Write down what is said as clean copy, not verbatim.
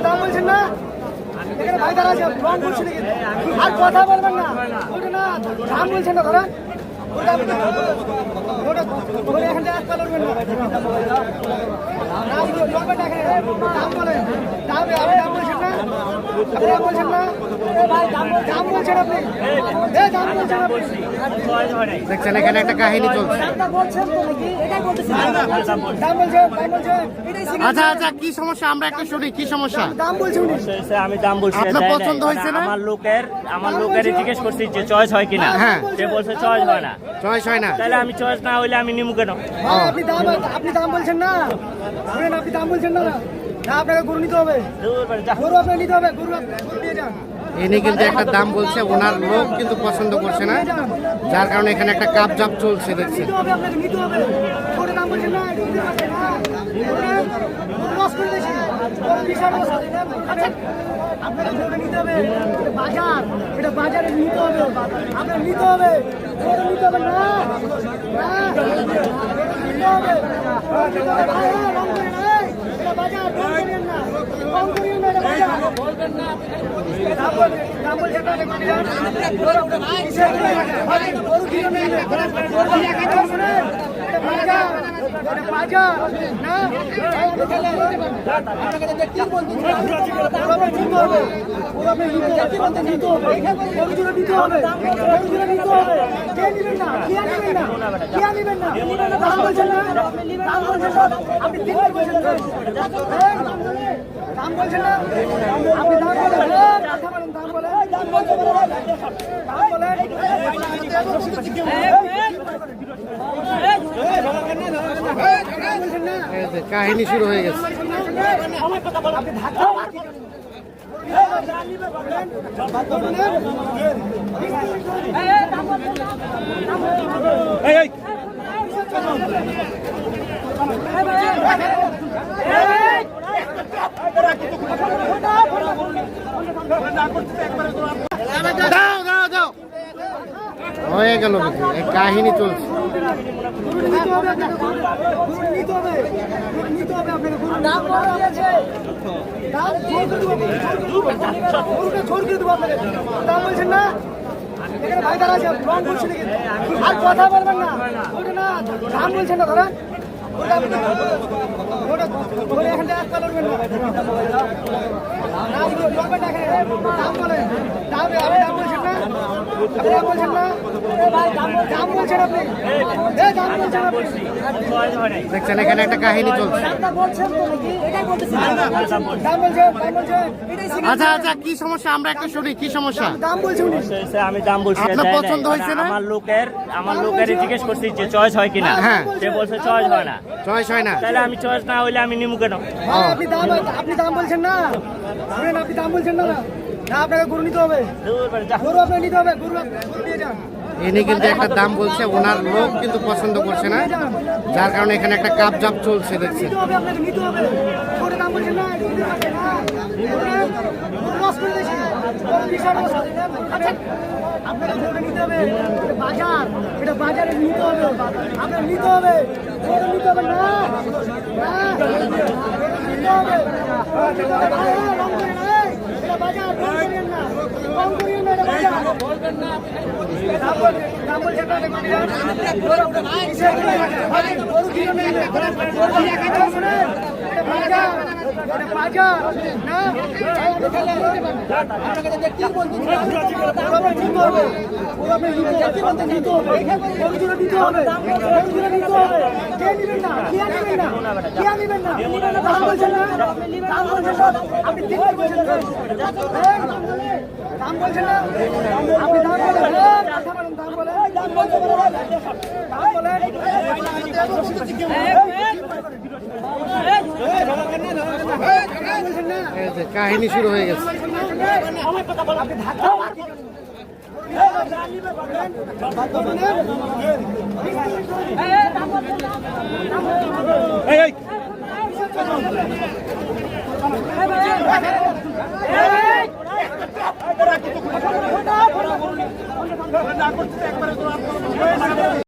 দাম বলছেন না এখানে ভাইদার আছে রং বলছেন আর কথা বলবেন না ওটা না দাম বলছেন না ধরেন এখান থেকে আসতে পারবেন না দাম বলেন দাম দাম বলছেন না বলছেন না দাম বলছেন আপনি দাম বলছেন আপনি দেখছেন এখানে একটা কাহিনী চলছে। আচ্ছা আচ্ছা, কি সমস্যা আমরা একটা শুনি, কি সমস্যা? দাম বলছেন আমি দাম বলছি আপনার পছন্দ হয়েছে না? আমার লোকের জিজ্ঞেস করছি যে চয়েস হয় কিনা। হ্যাঁ, সে বলছে চয়েস হয় না। চয়েস হয় না, তাহলে আমি চয়েস না হইলে আমি নিমু কেন? আপনি দাম বলছেন না, আপনি দাম বলছেন না, আপনাকে গরু নিতে হবে, গরু আপনাকে নিতে হবে, গরু নিয়ে যান। ইনি কিন্তু একটা দাম বলছে, ওনার লোক কিন্তু পছন্দ করছে না, যার কারণে এখানে একটা কাপ জাপ চলছে দেখছেন। আপনাকে নিতে হবে, গরু দাম বলছেন না, আপনাকে গরু নিতে হবে, বাজার, এটা বাজারে নিতে হবে, আপনাকে নিতে হবে, গরু নিতে হবে না, নিতে হবে, বাজার কম করিয়েন না, বাজার দাম বলছেন না, আপনি দাম বলেন, দাম বলেন, দাম বলেন, কাহিনী শুরু হয়ে গেছে। দাও দাও দাও, হয়ে গেল, এই কাহিনী চলছে। দাম বলছেন না এখানে ভাইদার আছে রং বলছেন আর কথা বলবেন না ওটা না দাম বলছেন না ধরেন এখান থেকে আসতে পারবেন না দাম বলেন দাম দাম বলছেন না বলছেন না দাম বলছেন আপনি দাম বলছেন আপনি দেখছেন এখানে একটা কাহিনী চলছে। আচ্ছা আচ্ছা, কি সমস্যা আমরা একটা শুনি, কি সমস্যা? দাম বলছেন আমি দাম বলছি আপনার পছন্দ হয়েছে না? আমার লোকের জিজ্ঞেস করছি যে চয়েস হয় কিনা। হ্যাঁ, সে বলছে চয়েস হয় না। চয়েস হয় না, তাহলে আমি চয়েস না হইলে আমি নিমু কেন? আপনি দাম বলছেন না, আপনি দাম বলছেন না, আপনাকে গরু নিতে হবে, গরু আপনাকে নিতে হবে, গরু নিয়ে যান। ইনি কিন্তু একটা দাম বলছে, ওনার লোক কিন্তু পছন্দ করছে না, যার কারণে এখানে একটা কাপ জাপ চলছে দেখছেন। আপনাকে নিতে হবে, গরু দাম বলছেন না, আপনাকে গরু নিতে হবে, বাজার, এটা বাজারে নিতে হবে, আপনাকে নিতে হবে, গরু নিতে হবে না, নিতে হবে, বাজার কম করিয়েন না, কম করিয়েন না, বাজার দাম বলছেন না, বাজার না নিতে হবে, কে নিবেন না, কে নিবেন না, দাম বলছেন না, দাম বলছেন না, আপনি দাম বলছেন না, দাম বলছেন না, আপনি দাম বলেন, দাম বলেন, দাম বলেন, কাহিনী শুরু হয়ে গেছে। এই